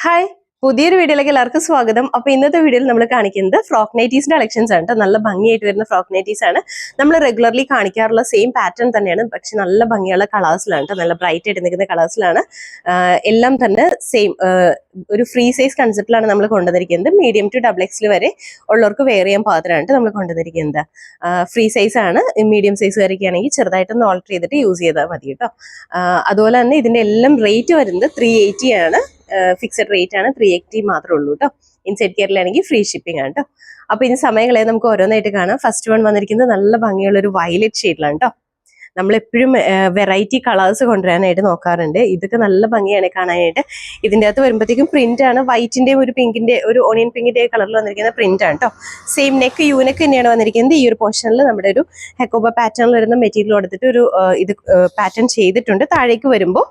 Hi, പുതിയൊരു വീഡിയോയിലേക്ക് എല്ലാവർക്കും സ്വാഗതം. അപ്പോൾ ഇന്നത്തെ വീഡിയോയിൽ നമ്മൾ കാണിക്കുന്നത് ഫ്രോക്ക് നൈറ്റീസിന്റെ കളക്ഷൻസ് ആണ്. നല്ല ഭംഗിയായിട്ട് വരുന്ന ഫ്രോക്ക് നൈറ്റീസ് ആണ്. നമ്മൾ റെഗുലർലി കാണിക്കാറുള്ള സെയിം പാറ്റേൺ തന്നെയാണ്, പക്ഷെ നല്ല ഭംഗിയുള്ള കളേഴ്സിലാണ്, നല്ല ബ്രൈറ്റ് ആയിട്ട് നിൽക്കുന്ന കളേഴ്സിലാണ്. എല്ലാം തന്നെ സെയിം ഒരു ഫ്രീ സൈസ് കൺസെപ്റ്റിലാണ് നമ്മൾ കൊണ്ടുവന്നിരിക്കുന്നത്. മീഡിയം ടു XXL വരെ ഉള്ളവർക്ക് വെയർ ചെയ്യാൻ പാകത്തിനാണ് നമ്മൾ കൊണ്ടുവന്നിരിക്കുന്നത്. ഫ്രീ സൈസ് ആണ്. മീഡിയം സൈസ് വരെയൊക്കെ ആണെങ്കിൽ ചെറുതായിട്ടൊന്ന് ഓൾട്ടർ ചെയ്തിട്ട് യൂസ് ചെയ്താൽ മതി കേട്ടോ. അതുപോലെ തന്നെ ഇതിന്റെ എല്ലാം റേറ്റ് വരുന്നത് 380 ആണ്. ഫിക്സഡ് റേറ്റ് ആണ്, 380 മാത്രമേ ഉള്ളൂ കേട്ടോ. ഇൻസൈഡ് കേരളയാണെങ്കിൽ ഫ്രീ ഷിപ്പിംഗ് ആണ് കേട്ടോ. അപ്പൊ ഇനി സമയങ്ങളെ നമുക്ക് ഓരോന്നായിട്ട് കാണാം. ഫസ്റ്റ് വൺ വന്നിരിക്കുന്നത് നല്ല ഭംഗിയുള്ള ഒരു വയലറ്റ് ഷെയ്ഡിലാണ് കേട്ടോ. നമ്മളെപ്പോഴും വെറൈറ്റി കളേഴ്സ് കൊണ്ടുവരാനായിട്ട് നോക്കാറുണ്ട്. ഇതൊക്കെ നല്ല ഭംഗിയാണ് കാണാനായിട്ട്. ഇതിൻ്റെ അകത്ത് വരുമ്പോഴത്തേക്കും പ്രിന്റ് ആണ്, വൈറ്റിന്റെയും ഒരു പിങ്കിന്റെ, ഒരു ഓണിയൻ പിങ്കിന്റെ കളറിൽ വന്നിരിക്കുന്ന പ്രിന്റ് ആണ് കേട്ടോ. സെയിം നെക്ക് യൂനെക്ക് തന്നെയാണ് വന്നിരിക്കുന്നത്. ഈ ഒരു പോർഷനിൽ നമ്മുടെ ഒരു ഹെക്കോബ പാറ്റേണിൽ വരുന്ന മെറ്റീരിയൽ കൊടുത്തിട്ട് ഒരു ഇത് പാറ്റേൺ ചെയ്തിട്ടുണ്ട്. താഴേക്ക് വരുമ്പോൾ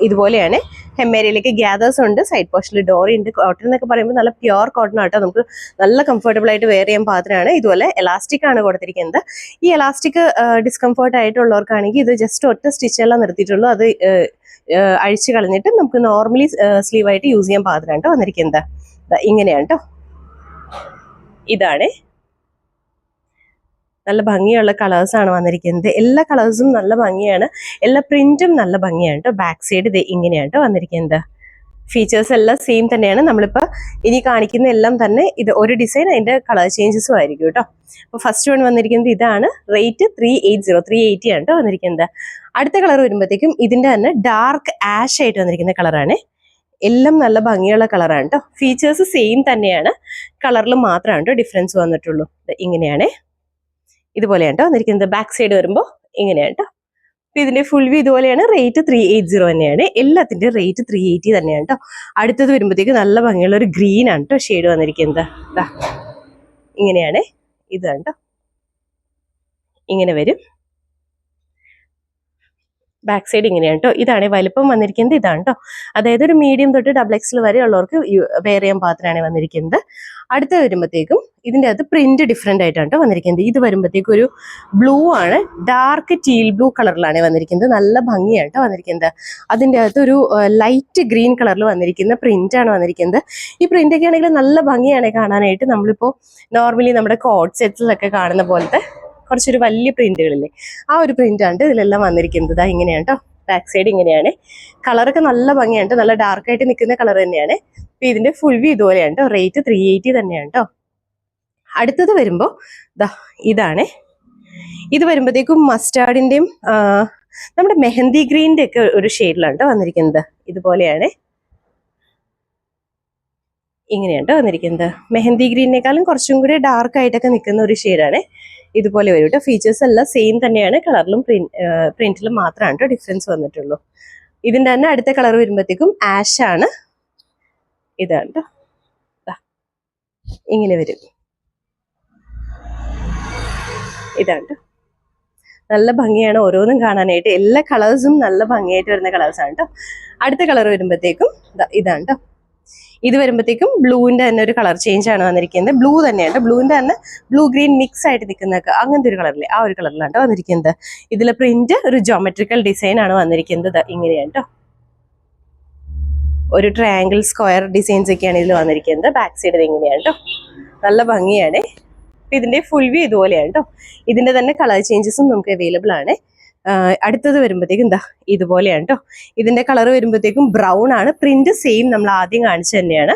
ഇതുപോലെയാണ്. ഹെമ്മേരിയിലേക്ക് ഗ്യാദേഴ്സ് ഉണ്ട്, സൈഡ് പോർഷനിൽ ഡോറി ഉണ്ട്. കോട്ടൺ എന്നൊക്കെ പറയുമ്പോൾ നല്ല പ്യുവർ കോട്ടൺ ആട്ടോ, നമുക്ക് നല്ല കംഫർട്ടബിൾ ആയിട്ട് വെയർ ചെയ്യാൻ പാകത്തിനാണ്. ഇതുപോലെ എലാസ്റ്റിക് ആണ് കൊടുത്തിരിക്കുന്നത്. ഈ എലാസ്റ്റിക് ഡിസ്കംഫർട്ട് ആയിട്ടുള്ളവർക്കാണെങ്കിൽ ഇത് ജസ്റ്റ് ഒറ്റ സ്റ്റിച്ചെല്ലാം നിർത്തിയിട്ടുള്ളൂ. അത് അഴിച്ചു കളഞ്ഞിട്ട് നമുക്ക് നോർമലി സ്ലീവ് ആയിട്ട് യൂസ് ചെയ്യാൻ പാകത്തിനാണ് കേട്ടോ വന്നിരിക്കുന്നത്. ഇങ്ങനെയാണ് കേട്ടോ. ഇതാണ് നല്ല ഭംഗിയുള്ള കളേഴ്സാണ് വന്നിരിക്കുന്നത്. എല്ലാ കളേഴ്സും നല്ല ഭംഗിയാണ്, എല്ലാ പ്രിന്റും നല്ല ഭംഗിയാണ് കേട്ടോ. ബാക്ക് സൈഡ് ഇത് ഇങ്ങനെയാണ് കേട്ടോ വന്നിരിക്കുന്നത്. ഫീച്ചേഴ്സ് എല്ലാം സെയിം തന്നെയാണ്. നമ്മളിപ്പോൾ ഇനി കാണിക്കുന്ന എല്ലാം തന്നെ ഇത് ഒരു ഡിസൈൻ, അതിൻ്റെ കളർ ചേഞ്ചസും ആയിരിക്കും കേട്ടോ. അപ്പോൾ ഫസ്റ്റ് വൺ വന്നിരിക്കുന്നത് ഇതാണ്. റേറ്റ് 380 ആണ് കേട്ടോ വന്നിരിക്കുന്നത്. അടുത്ത കളർ വരുമ്പോഴത്തേക്കും ഇതിൻ്റെ തന്നെ ഡാർക്ക് ആഷ് ആയിട്ട് വന്നിരിക്കുന്ന കളറാണ്. എല്ലാം നല്ല ഭംഗിയുള്ള കളറാണ് കേട്ടോ. ഫീച്ചേഴ്സ് സെയിം തന്നെയാണ്, കളറിൽ മാത്രമാണ് കേട്ടോ ഡിഫറൻസ് വന്നിട്ടുള്ളൂ. ഇങ്ങനെയാണ്, ഇതുപോലെയാണ് കേട്ടോ വന്നിരിക്കുന്നത്. ബാക്ക് സൈഡ് വരുമ്പോൾ ഇങ്ങനെയാണ് കേട്ടോ. അപ്പൊ ഇതിന്റെ ഫുൾ വ്യൂ ഇതുപോലെയാണ്. റേറ്റ് 380 തന്നെയാണ്. എല്ലാത്തിന്റെ റേറ്റ് 380 തന്നെയാണ് കേട്ടോ. അടുത്തത് വരുമ്പോഴത്തേക്ക് നല്ല ഭംഗിയുള്ള ഒരു ഗ്രീൻ ആണ് കേട്ടോ ഷെയ്ഡ് വന്നിരിക്കുന്നത്. ഇങ്ങനെയാണ്, ഇതാണ് കേട്ടോ. ഇങ്ങനെ വരും. ബാക്ക് സൈഡ് ഇങ്ങനെയാണ് കേട്ടോ. ഇതാണ് വലിപ്പം വന്നിരിക്കുന്നത്, ഇതാണ് കേട്ടോ. അതായത് ഒരു മീഡിയം തൊട്ട് XXL വരെ ഉള്ളവർക്ക് വെയർ ചെയ്യാൻ പാകത്തിനാണ് വന്നിരിക്കുന്നത്. അടുത്ത വരുമ്പോഴത്തേക്കും ഇതിൻ്റെ അകത്ത് പ്രിന്റ് ഡിഫറെൻ്റ് ആയിട്ടാണ് കേട്ടോ വന്നിരിക്കുന്നത്. ഇത് വരുമ്പോഴത്തേക്കും ഒരു ബ്ലൂ ആണ്, ഡാർക്ക് ടീൽ ബ്ലൂ കളറിലാണ് വന്നിരിക്കുന്നത്. നല്ല ഭംഗിയാണ് കേട്ടോ വന്നിരിക്കുന്നത്. അതിൻ്റെ അകത്ത് ഒരു ലൈറ്റ് ഗ്രീൻ കളറിൽ വന്നിരിക്കുന്ന പ്രിന്റ് ആണ് വന്നിരിക്കുന്നത്. ഈ പ്രിന്റ് ഒക്കെ ആണെങ്കിൽ നല്ല ഭംഗിയാണ് കാണാനായിട്ട്. നമ്മളിപ്പോൾ നോർമലി നമ്മുടെ കോഡ് സെറ്റ്സിലൊക്കെ കാണുന്ന പോലത്തെ കുറച്ചൊരു വലിയ പ്രിന്റുകളില്ലേ, ആ ഒരു പ്രിന്റാണ് ഇതിലെല്ലാം വന്നിരിക്കുന്നത്. ഇങ്ങനെയാണ് കേട്ടോ. ബാക്ക് സൈഡ് ഇങ്ങനെയാണ്. കളറൊക്കെ നല്ല ഭംഗിയാണ്, നല്ല ഡാർക്കായിട്ട് നിൽക്കുന്ന കളർ തന്നെയാണ്. അപ്പൊ ഇതിന്റെ ഫുൾ വ്യൂ ഇതുപോലെയാണ് കേട്ടോ. റേറ്റ് 380 തന്നെയാണ് കേട്ടോ. അടുത്തത് വരുമ്പോൾ ഇതാണ്. ഇത് വരുമ്പോഴത്തേക്കും മസ്റ്റാർഡിന്റെയും നമ്മുടെ മെഹന്തി ഗ്രീനിന്റെ ഒക്കെ ഒരു ഷെയ്ഡിലാണ് കേട്ടോ വന്നിരിക്കുന്നത്. ഇതുപോലെയാണ്, ഇങ്ങനെയാണ് വന്നിരിക്കുന്നത്. മെഹന്തി ഗ്രീനിനേക്കാളും കുറച്ചും കൂടി ഡാർക്ക് ആയിട്ടൊക്കെ നിൽക്കുന്ന ഒരു ഷെയ്ഡാണ്. ഇതുപോലെ വരും കേട്ടോ. ഫീച്ചേഴ്സ് എല്ലാം സെയിം തന്നെയാണ്, കളറിലും പ്രിന്റിലും മാത്രമാണ് കേട്ടോ ഡിഫറൻസ് വന്നിട്ടുള്ളൂ. ഇതിൻ്റെ തന്നെ അടുത്ത കളർ വരുമ്പോഴത്തേക്കും ആഷ് ആണ്. ഇതാണ് കേട്ടോ. ഇങ്ങനെ വരും. ഇതാണ് കേട്ടോ. നല്ല ഭംഗിയാണ് ഓരോന്നും കാണാനായിട്ട്. എല്ലാ കളേഴ്സും നല്ല ഭംഗിയായിട്ട് വരുന്ന കളേഴ്സാണ് കേട്ടോ. അടുത്ത കളർ വരുമ്പോഴത്തേക്കും ഇതാണ് കേട്ടോ. ഇത് വരുമ്പോഴത്തേക്കും ബ്ലൂവിന്റെ തന്നെ ഒരു കളർ ചേഞ്ച് ആണ് വന്നിരിക്കുന്നത്. ബ്ലൂ തന്നെയാണ്, ബ്ലൂവിന്റെ തന്നെ ബ്ലൂ ഗ്രീൻ മിക്സ് ആയിട്ട് നിൽക്കുന്നതൊക്കെ അങ്ങനത്തെ ഒരു കളറില്ലേ, ആ ഒരു കളറിലാണ് വന്നിരിക്കുന്നത്. ഇതിലെ പ്രിന്റ് ഒരു ജോമെട്രിക്കൽ ഡിസൈൻ ആണ് വന്നിരിക്കുന്നത്. ഇങ്ങനെയാണ് കേട്ടോ. ഒരു ട്രയാങ്കിൾ സ്ക്വയർ ഡിസൈൻസ് ഒക്കെയാണ് ഇതിൽ വന്നിരിക്കുന്നത്. ബാക്ക് സൈഡ് ഇങ്ങനെയാണ് കേട്ടോ. നല്ല ഭംഗിയാണ്. ഇതിന്റെ ഫുൾ വ്യൂ ഇതുപോലെയാണ് കേട്ടോ. ഇതിന്റെ തന്നെ കളർ ചേഞ്ചസും നമുക്ക് അവൈലബിൾ ആണ്. അടുത്തത് വരുമ്പോഴത്തേക്കും ഇതുപോലെയാണ് കേട്ടോ. ഇതിന്റെ കളർ വരുമ്പോഴത്തേക്കും ബ്രൗൺ ആണ്. പ്രിന്റ് സെയിം നമ്മൾ ആദ്യം കാണിച്ചു തന്നെയാണ്,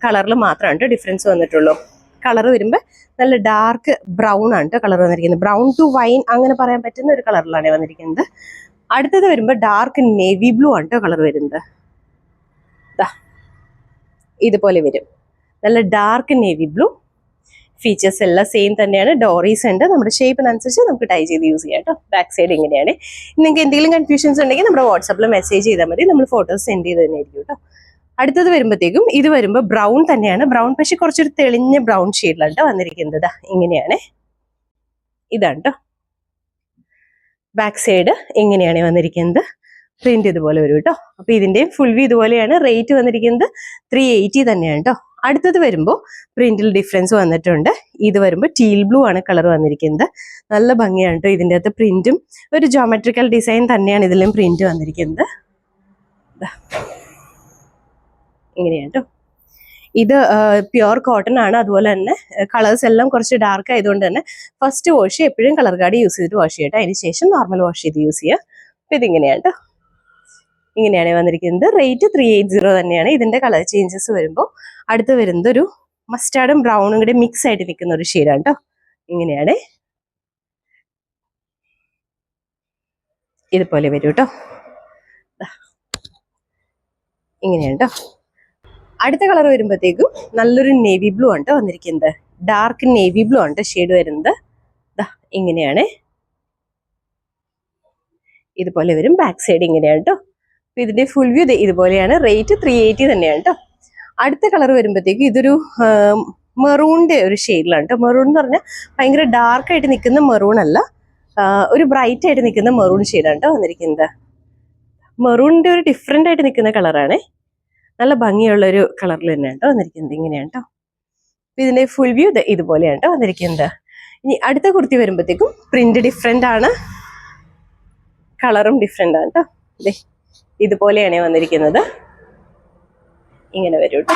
കളറിൽ മാത്രമാണ് കേട്ടോ ഡിഫറൻസ് വന്നിട്ടുള്ളൂ. കളർ വരുമ്പോൾ നല്ല ഡാർക്ക് ബ്രൗൺ ആണ് കേട്ടോ കളർ വന്നിരിക്കുന്നത്. ബ്രൗൺ ടു വൈൻ അങ്ങനെ പറയാൻ പറ്റുന്ന ഒരു കളറിലാണ് വന്നിരിക്കുന്നത്. അടുത്തത് വരുമ്പോൾ ഡാർക്ക് നേവി ബ്ലൂ ആണ് കേട്ടോ കളർ വരുന്നത്. ഇതുപോലെ വരും, നല്ല ഡാർക്ക് നേവി ബ്ലൂ. ഫീച്ചേഴ്സ് എല്ലാം സെയിം തന്നെയാണ്. ഡോറീസ് ഉണ്ട്, നമ്മുടെ ഷേപ്പിനനുസരിച്ച് നമുക്ക് ടൈ ചെയ്ത് യൂസ് ചെയ്യാം കേട്ടോ. ബാക്ക് സൈഡ് ഇങ്ങനെയാണ്. നിങ്ങൾക്ക് എന്തെങ്കിലും കൺഫ്യൂഷൻസ് ഉണ്ടെങ്കിൽ നമ്മുടെ വാട്സാപ്പിൽ മെസ്സേജ് ചെയ്താൽ മതി, നമ്മൾ ഫോട്ടോസ് സെൻഡ് ചെയ്ത് തന്നെ ആയിരിക്കും കേട്ടോ. അടുത്തത് വരുമ്പോഴത്തേക്കും ഇത് വരുമ്പോൾ ബ്രൗൺ തന്നെയാണ്. ബ്രൗൺ പക്ഷെ കുറച്ചൊരു തെളിഞ്ഞ ബ്രൗൺ ഷെയ്ഡിലാണ് കേട്ടോ വന്നിരിക്കുന്നത്. ഇങ്ങനെയാണ്, ഇതാണ് കേട്ടോ. ബാക്ക് സൈഡ് ഇങ്ങനെയാണ് വന്നിരിക്കുന്നത്. പ്രിന്റ് ഇതുപോലെ വരും കേട്ടോ. അപ്പൊ ഇതിന്റെയും ഫുൾ വ്യൂ ഇതുപോലെയാണ്. റേറ്റ് വന്നിരിക്കുന്നത് 380 തന്നെയാണ് കേട്ടോ. അടുത്തത് വരുമ്പോൾ പ്രിന്റിൽ ഡിഫറൻസ് വന്നിട്ടുണ്ട്. ഇത് വരുമ്പോൾ ടീൽ ബ്ലൂ ആണ് കളർ വന്നിരിക്കുന്നത്. നല്ല ഭംഗിയാണ് കേട്ടോ. ഇതിൻ്റെ അകത്ത് പ്രിന്റും ഒരു ജോമെട്രിക്കൽ ഡിസൈൻ തന്നെയാണ് ഇതിലും പ്രിന്റ് വന്നിരിക്കുന്നത്. ഇങ്ങനെയാണ് കേട്ടോ. ഇത് പ്യുവർ കോട്ടൺ ആണ്. അതുപോലെ തന്നെ കളേഴ്സ് എല്ലാം കുറച്ച് ഡാർക്ക് ആയതുകൊണ്ട് തന്നെ ഫസ്റ്റ് വാഷ് എപ്പോഴും കളർ ഗാർഡ് യൂസ് ചെയ്തിട്ട് വാഷ് ചെയ്യട്ടെ. അതിന് ശേഷം നോർമൽ വാഷ് ചെയ്ത് യൂസ് ചെയ്യുക. അപ്പം ഇതിങ്ങനെയാണ് കേട്ടോ. ഇങ്ങനെയാണ് വന്നിരിക്കുന്നത്. റേറ്റ് 380 തന്നെയാണ്. ഇതിന്റെ കളർ ചേഞ്ചസ് വരുമ്പോൾ അടുത്ത് വരുന്നത് ഒരു മസ്റ്റാർഡും ബ്രൗണും കൂടി മിക്സ് ആയിട്ട് നിൽക്കുന്ന ഒരു ഷെയ്ഡാണ് കേട്ടോ. ഇങ്ങനെയാണ്, ഇതുപോലെ വരും കേട്ടോ. ഇങ്ങനെയാണ് കേട്ടോ. അടുത്ത കളർ വരുമ്പോഴത്തേക്കും നല്ലൊരു നേവി ബ്ലൂ ആണ് കേട്ടോ വന്നിരിക്കുന്നത്. ഡാർക്ക് നേവി ബ്ലൂ ആണ് ഷെയ്ഡ് വരുന്നത്. ഇങ്ങനെയാണ്, ഇതുപോലെ വരും. ബാക്ക് സൈഡ് ഇങ്ങനെയാണ് കേട്ടോ. അപ്പൊ ഇതിന്റെ ഫുൾ വ്യൂ ഇതുപോലെയാണ്. റേറ്റ് 380 തന്നെയാണ് കേട്ടോ. അടുത്ത കളർ വരുമ്പോഴത്തേക്കും ഇതൊരു മെറൂണിന്റെ ഒരു ഷെയ്ഡിലാണ് കേട്ടോ. മെറൂൺ എന്ന് പറഞ്ഞാൽ ഭയങ്കര ഡാർക്ക് ആയിട്ട് നിൽക്കുന്ന മെറൂൺ അല്ല, ഒരു ബ്രൈറ്റ് ആയിട്ട് നിൽക്കുന്ന മെറൂൺ ഷെയ്ഡാണ് കേട്ടോ വന്നിരിക്കുന്നത്. മെറൂണിന്റെ ഒരു ഡിഫറെന്റ് ആയിട്ട് നിൽക്കുന്ന കളറാണ്. നല്ല ഭംഗിയുള്ള ഒരു കളറിൽ തന്നെയാണ് കേട്ടോ വന്നിരിക്കുന്നത്. ഇങ്ങനെയാണ് കേട്ടോ. അപ്പൊ ഇതിന്റെ ഫുൾ വ്യൂ ഇതുപോലെയാണ് കേട്ടോ വന്നിരിക്കുന്നത്. ഇനി അടുത്ത കുർത്തി വരുമ്പോഴത്തേക്കും പ്രിന്റ് ഡിഫറെന്റ് ആണ്, കളറും ഡിഫറെന്റ് ആണ് കേട്ടോ. ഇതുപോലെയാണ് വന്നിരിക്കുന്നത്. ഇങ്ങനെ വരും കേട്ടോ.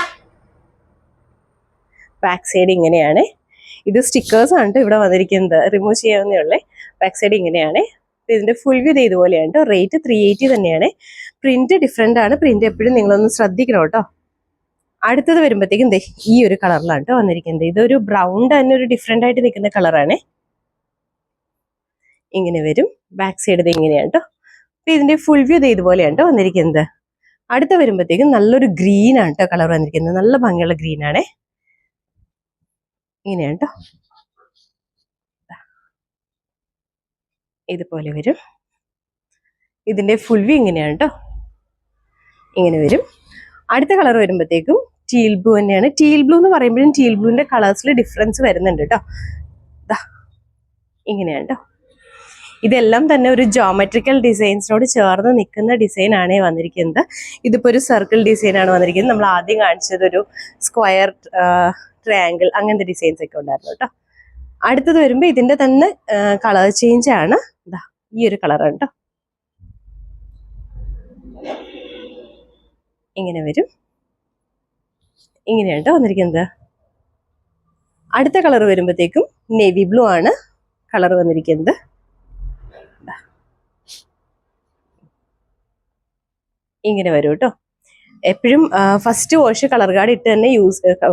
ബാക്ക് സൈഡ് ഇങ്ങനെയാണ്. ഇത് സ്റ്റിക്കേഴ്സ് ആണ് കേട്ടോ ഇവിടെ വന്നിരിക്കുന്നത്, റിമൂവ് ചെയ്യാവുന്നേ ഉള്ളേ. ബാക്ക് സൈഡ് ഇങ്ങനെയാണ്. ഇതിന്റെ ഫുൾ വ്യൂ ഇതുപോലെയാണ് കേട്ടോ. റേറ്റ് 380 തന്നെയാണ്. പ്രിന്റ് ഡിഫറെന്റ് ആണ്. പ്രിന്റ് എപ്പോഴും നിങ്ങളൊന്ന് ശ്രദ്ധിക്കണം കേട്ടോ. അടുത്തത് വരുമ്പോഴത്തേക്കും ഈ ഒരു കളറിലാണ് കേട്ടോ വന്നിരിക്കുന്നത്. ഇതൊരു ബ്രൗൺ തന്നെ ഒരു ഡിഫറെന്റ് ആയിട്ട് നിൽക്കുന്ന കളറാണ്. ഇങ്ങനെ വരും. ബാക്ക് സൈഡ് ഇങ്ങനെയാണ് കേട്ടോ. അപ്പൊ ഇതിന്റെ ഫുൾ വ്യൂ ഇതുപോലെയാണ് കേട്ടോ വന്നിരിക്കുന്നത്. അടുത്ത വരുമ്പോഴത്തേക്കും നല്ലൊരു ഗ്രീൻ ആണ് കേട്ടോ കളർ വന്നിരിക്കുന്നത്. നല്ല ഭംഗിയുള്ള ഗ്രീൻ ആണ്. ഇങ്ങനെയാണ് കേട്ടോ. ഇതുപോലെ വരും. ഇതിന്റെ ഫുൾ വ്യൂ ഇങ്ങനെയാണ് കേട്ടോ. ഇങ്ങനെ വരും. അടുത്ത കളർ വരുമ്പോഴത്തേക്കും ടീൽ ബ്ലൂ തന്നെയാണ്. ടീൽ ബ്ലൂ എന്ന് പറയുമ്പോഴും ടീൽ ബ്ലൂവിന്റെ കളേഴ്സിൽ ഡിഫറൻസ് വരുന്നുണ്ട് കേട്ടോ. ഇങ്ങനെയാണ് കേട്ടോ. ഇതെല്ലാം തന്നെ ഒരു ജോമെട്രിക്കൽ ഡിസൈൻസിനോട് ചേർന്ന് നിൽക്കുന്ന ഡിസൈൻ ആണ് വന്നിരിക്കുന്നത്. ഇതിപ്പോ ഒരു സർക്കിൾ ഡിസൈൻ ആണ് വന്നിരിക്കുന്നത്. നമ്മൾ ആദ്യം കാണിച്ചത് ഒരു സ്ക്വയർ, ട്രയാങ്കിൾ അങ്ങനത്തെ ഡിസൈൻസ് ഒക്കെ ഉണ്ടായിരുന്നു കേട്ടോ. അടുത്തത് വരുമ്പോൾ ഇതിന്റെ തന്നെ കളർ ചേഞ്ച് ആണ്. ഈ ഒരു കളറാണ് കേട്ടോ. ഇങ്ങനെ വരും. ഇങ്ങനെയാണ് കേട്ടോ വന്നിരിക്കുന്നത്. അടുത്ത കളർ വരുമ്പോഴത്തേക്കും നേവി ബ്ലൂ ആണ് കളർ വന്നിരിക്കുന്നത്. ഇങ്ങനെ വരും കേട്ടോ. എപ്പോഴും ഫസ്റ്റ് വാഷ് കളർ ഗാർഡ് ഇട്ട് തന്നെ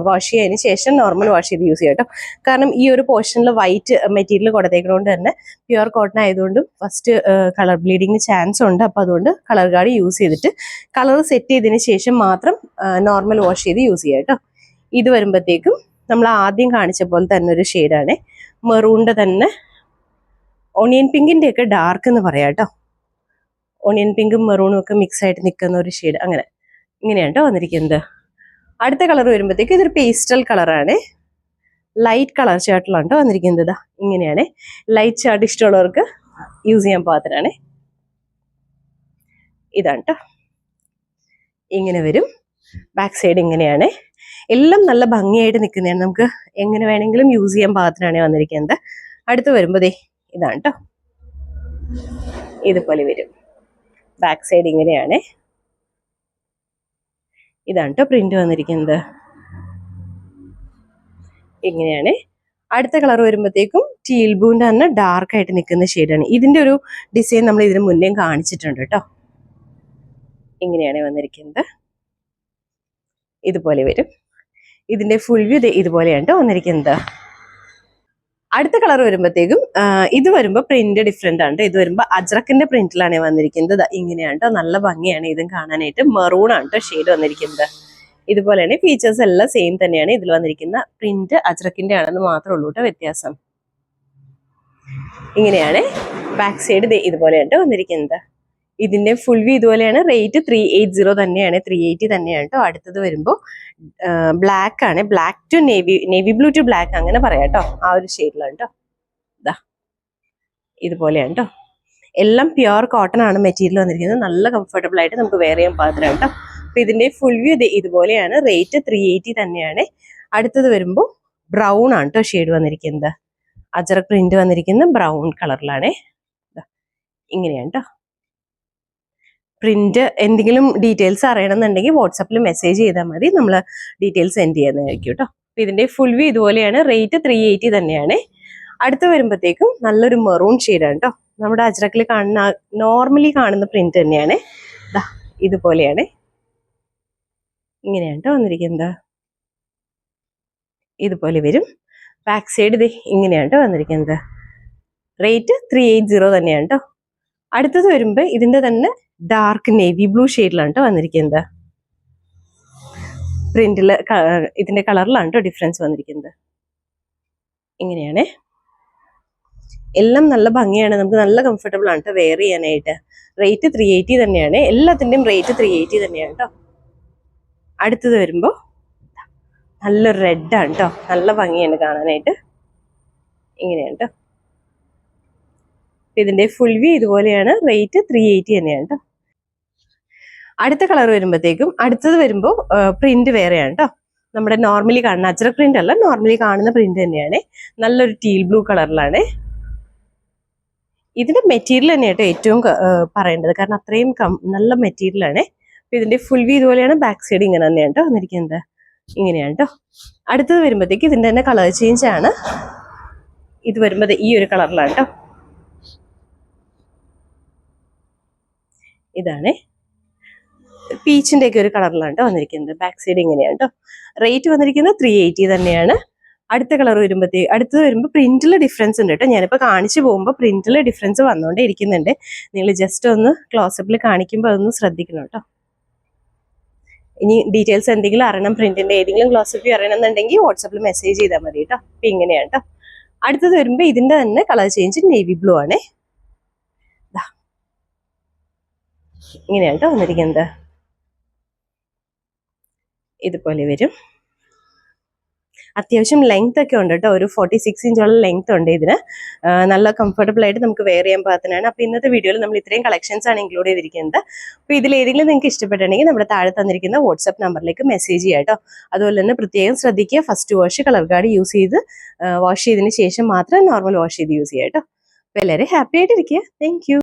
വാഷ് ചെയ്തതിന് ശേഷം നോർമൽ വാഷ് ചെയ്ത് യൂസ് ചെയ്യാം കേട്ടോ. കാരണം ഈ ഒരു പോർഷനിൽ വൈറ്റ് മെറ്റീരിയൽ കൊടുത്തേക്കുന്നതുകൊണ്ട് തന്നെ പ്യുവർ കോട്ടൺ ആയതുകൊണ്ടും ഫസ്റ്റ് കളർ ബ്ലീഡിങ്ങിന് ചാൻസ് ഉണ്ട്. അപ്പോൾ അതുകൊണ്ട് കളർ ഗാർഡ് യൂസ് ചെയ്തിട്ട് കളർ സെറ്റ് ചെയ്തതിന് ശേഷം മാത്രം നോർമൽ വാഷ് ചെയ്ത് യൂസ് ചെയ്യാം കേട്ടോ. ഇത് വരുമ്പോഴത്തേക്കും നമ്മൾ ആദ്യം കാണിച്ച പോലെ തന്നെ ഒരു ഷെയ്ഡാണ്. മെറൂണിന്റെ തന്നെ ഓണിയൻ പിങ്കിന്റെ ഒക്കെ ഡാർക്ക് എന്ന് പറയാം കേട്ടോ. ഓണിയൻ പിങ്കും മെറൂണും ഒക്കെ മിക്സ് ആയിട്ട് നിൽക്കുന്ന ഒരു ഷെയ്ഡ്. ഇങ്ങനെയാണ് കേട്ടോ വന്നിരിക്കുന്നത്. അടുത്ത കളർ വരുമ്പോഴത്തേക്ക് ഇതൊരു പേസ്റ്റൽ കളറാണ്. ലൈറ്റ് കളർ ചാർട്ടിലാണ് കേട്ടോ വന്നിരിക്കുന്നത്. ഇങ്ങനെയാണ്. ലൈറ്റ് ചാർട്ട് ഇഷ്ടമുള്ളവർക്ക് യൂസ് ചെയ്യാൻ പാകത്തിനാണ്. ഇതാണ് കേട്ടോ. ഇങ്ങനെ വരും. ബാക്ക് സൈഡ് ഇങ്ങനെയാണ്. എല്ലാം നല്ല ഭംഗിയായിട്ട് നിൽക്കുന്നതാണ്. നമുക്ക് എങ്ങനെ വേണമെങ്കിലും യൂസ് ചെയ്യാൻ പാകത്തിനാണ് വന്നിരിക്കുന്നത്. അടുത്ത് വരുമ്പോൾ ഇതാണ് കേട്ടോ. ഇതുപോലെ വരും. ബാക്ക് സൈഡ് ഇങ്ങനെയാണ്. ഇതാണ് കേട്ടോ പ്രിന്റ് വന്നിരിക്കുന്നത്. ഇങ്ങനെയാണ്. അടുത്ത കളർ വരുമ്പോഴത്തേക്കും ടീൽ ബ്ലൂവിന്റെ തന്നെ ഡാർക്ക് ആയിട്ട് നിൽക്കുന്ന ഷെയ്ഡാണ്. ഇതിന്റെ ഒരു ഡിസൈൻ നമ്മൾ ഇതിന് മുന്നേ കാണിച്ചിട്ടുണ്ട് കേട്ടോ. ഇങ്ങനെയാണ് വന്നിരിക്കുന്നത്. ഇതുപോലെ വരും. ഇതിന്റെ ഫുൾ വ്യൂ ഇതുപോലെയാണ് കേട്ടോ വന്നിരിക്കുന്നത്. അടുത്ത കളർ വരുമ്പോഴത്തേക്കും ഇത് വരുമ്പോൾ പ്രിന്റ് ഡിഫറെന്റ് ആണ്. ഇത് വരുമ്പോൾ അജ്രക്കിന്റെ പ്രിന്റിലാണ് വന്നിരിക്കുന്നത്. ഇങ്ങനെയാണ് കേട്ടോ. നല്ല ഭംഗിയാണ് ഇതും കാണാനായിട്ട്. മെറൂൺ ആണ് കേട്ടോ ഷെയ്ഡ് വന്നിരിക്കുന്നത്. ഇതുപോലെയാണ്. ഫീച്ചേഴ്സ് എല്ലാം സെയിം തന്നെയാണ്. ഇതിൽ വന്നിരിക്കുന്ന പ്രിന്റ് അജ്രക്കിന്റെ ആണെന്ന് മാത്രമേ ഉള്ളൂ കേട്ടോ വ്യത്യാസം. ഇങ്ങനെയാണ്. ബാക്ക് സൈഡ് ഇതുപോലെയാണ് കേട്ടോ വന്നിരിക്കുന്നത്. ഇതിന്റെ ഫുൾ വ്യൂ ഇതുപോലെയാണ്. റേറ്റ് 380 തന്നെയാണ്. 380 തന്നെയാണ് കേട്ടോ. അടുത്തത് വരുമ്പോൾ ബ്ലാക്ക് ആണ്. Black to navy blue to black അങ്ങനെ പറയാം കേട്ടോ. ആ ഒരു ഷെയ്ഡിലാണ് കേട്ടോ. ഇതുപോലെയാണ് കേട്ടോ. എല്ലാം പ്യുവർ കോട്ടൺ ആണ് മെറ്റീരിയൽ വന്നിരിക്കുന്നത്. നല്ല കംഫർട്ടബിൾ ആയിട്ട് നമുക്ക് വെയർ ചെയ്യാൻ പാകത്തിനാണ് കേട്ടോ. അപ്പൊ ഇതിന്റെ ഫുൾ വ്യൂ ഇതുപോലെയാണ്. റേറ്റ് 380 തന്നെയാണ്. അടുത്തത് വരുമ്പോൾ ബ്രൗൺ ആണ് കേട്ടോ ഷെയ്ഡ് വന്നിരിക്കുന്നത്. അജറക് പ്രിന്റ് വന്നിരിക്കുന്നത് ബ്രൗൺ കളറിലാണ്. ഇങ്ങനെയാണ് കേട്ടോ. പ്രിന്റ് എന്തെങ്കിലും ഡീറ്റെയിൽസ് അറിയണമെന്നുണ്ടെങ്കിൽ വാട്സപ്പിൽ മെസ്സേജ് ചെയ്താൽ മതി, നമ്മൾ ഡീറ്റെയിൽസ് സെൻഡ് ചെയ്യുന്നതായിരിക്കും കേട്ടോ. അപ്പൊ ഇതിന്റെ ഫുൾ വ്യൂ ഇതുപോലെയാണ്. റേറ്റ് 380 തന്നെയാണ്. അടുത്ത് വരുമ്പോഴത്തേക്കും നല്ലൊരു മെറൂൺ ഷെയ്ഡാണ് കേട്ടോ. നമ്മുടെ അജ്രക്കിൽ കാണുന്ന നോർമലി കാണുന്ന പ്രിന്റ് തന്നെയാണ്. ഇതുപോലെയാണ്, ഇങ്ങനെയാണ് കേട്ടോ വന്നിരിക്കുന്നത്. ഇതുപോലെ വരും. ബാക്ക് സൈഡ് ഇത് ഇങ്ങനെയാണ് കേട്ടോ വന്നിരിക്കുന്നത്. റേറ്റ് 380 തന്നെയാണ് കേട്ടോ. അടുത്തത് വരുമ്പോൾ ഇതിന്റെ തന്നെ ഡാർക്ക് നേവി ബ്ലൂ ഷെയ്ഡിലാണ് കേട്ടോ വന്നിരിക്കുന്നത്. പ്രിന്റില് ഇതിന്റെ കളറിലാണ് കേട്ടോ ഡിഫറൻസ് വന്നിരിക്കുന്നത്. ഇങ്ങനെയാണ്. എല്ലാം നല്ല ഭംഗിയാണ്, നമുക്ക് നല്ല കംഫർട്ടബിൾ ആണ് കേട്ടോ വെയർ ചെയ്യാനായിട്ട്. റേറ്റ് 380 തന്നെയാണ്. എല്ലാത്തിന്റെയും റേറ്റ് 380 തന്നെയാണ് കേട്ടോ. അടുത്തത് വരുമ്പോൾ നല്ലൊരു റെഡാണ് കേട്ടോ, നല്ല ഭംഗിയാണ് കാണാനായിട്ട്. ഇങ്ങനെയാണ് കേട്ടോ. ഇതിന്റെ ഫുൾ വ്യൂ ഇതുപോലെയാണ്. റേറ്റ് 380 തന്നെയാണ് കേട്ടോ. അടുത്ത കളർ വരുമ്പോഴത്തേക്കും അടുത്തത് വരുമ്പോൾ പ്രിന്റ് വേറെയാണ് കേട്ടോ. നമ്മുടെ നോർമലി കാണുന്ന അജ്രക് പ്രിന്റ് അല്ല, നോർമലി കാണുന്ന പ്രിന്റ് തന്നെയാണ്. നല്ലൊരു ടീൽ ബ്ലൂ കളറിലാണ്. ഇതിന്റെ മെറ്റീരിയൽ തന്നെയാട്ടോ ഏറ്റവും പറയേണ്ടത്, കാരണം അത്രയും നല്ല മെറ്റീരിയലാണ്. അപ്പൊ ഇതിന്റെ ഫുൾ വ്യൂ ഇതുപോലെയാണ്. ബാക്ക് സൈഡ് ഇങ്ങനെ തന്നെയാണ് കേട്ടോ വന്നിരിക്കുന്നത്. ഇങ്ങനെയാണ് കേട്ടോ. അടുത്തത് വരുമ്പോഴത്തേക്ക് ഇതിന്റെ തന്നെ കളർ ചേഞ്ച് ആണ്. ഇത് വരുമ്പോൾ ഈ ഒരു കളറിലാണ് കേട്ടോ. ഇതാണ് പീച്ചിന്റെ ഒക്കെ ഒരു കളറിലാണ് കേട്ടോ വന്നിരിക്കുന്നത്. ബാക്ക് സൈഡ് ഇങ്ങനെയാണ് കേട്ടോ. റേറ്റ് വന്നിരിക്കുന്നത് 380 തന്നെയാണ്. അടുത്ത കളർ അടുത്തത് വരുമ്പോൾ പ്രിന്റിൽ ഡിഫറൻസ് ഉണ്ട് കേട്ടോ. ഞാനിപ്പോൾ കാണിച്ചു പോകുമ്പോൾ പ്രിന്റിൽ ഡിഫറൻസ് വന്നുകൊണ്ടേ ഇരിക്കുന്നുണ്ട്. നിങ്ങൾ ജസ്റ്റ് ഒന്ന് ക്ലോസപ്പിൽ കാണിക്കുമ്പോൾ അതൊന്ന് ശ്രദ്ധിക്കണം കേട്ടോ. ഇനി ഡീറ്റെയിൽസ് എന്തെങ്കിലും അറിയണം, പ്രിന്റിന്റെ ഏതെങ്കിലും ക്ലോസപ്പ് അറിയണമെന്നുണ്ടെങ്കിൽ വാട്സപ്പിൽ മെസ്സേജ് ചെയ്താൽ മതി കേട്ടോ. അപ്പൊ ഇങ്ങനെയാണ് കേട്ടോ. അടുത്തത് വരുമ്പോൾ ഇതിന്റെ തന്നെ കളർ ചേഞ്ച് നേവി ബ്ലൂ ആണ്. ഇങ്ങനെയാണ് കേട്ടോ വന്നിരിക്കുന്നത്. ഇതുപോലെ വരും. അത്യാവശ്യം ലെങ്ത് ഒക്കെ ഉണ്ട് കേട്ടോ. ഒരു 46 ഇഞ്ചോളം ലെങ്ത് ഉണ്ട് ഇതിന്. നല്ല കംഫർട്ടബിൾ ആയിട്ട് നമുക്ക് വെയർ ചെയ്യാൻ പാകത്തിനാണ്. അപ്പൊ ഇന്നത്തെ വീഡിയോയിൽ നമ്മൾ ഇത്രയും കളക്ഷൻസ് ആണ് ഇൻക്ലൂഡ് ചെയ്തിരിക്കുന്നത്. അപ്പൊ ഇതിൽ ഏതെങ്കിലും നിങ്ങൾക്ക് ഇഷ്ടപ്പെട്ടുണ്ടെങ്കിൽ നമ്മുടെ താഴെ തന്നിരിക്കുന്ന വാട്സ്ആപ്പ് നമ്പറിലേക്ക് മെസ്സേജ് ചെയ്യാം കേട്ടോ. അതുപോലെ തന്നെ പ്രത്യേകം ശ്രദ്ധിക്കുക, first wash colour guard use ചെയ്ത് വാഷ് ചെയ്തതിന് ശേഷം മാത്രം നോർമൽ വാഷ് ചെയ്ത് യൂസ് ചെയ്യാം കേട്ടോ. അപ്പൊ എല്ലാവരും ഹാപ്പി ആയിട്ടിരിക്കുക. Thank you.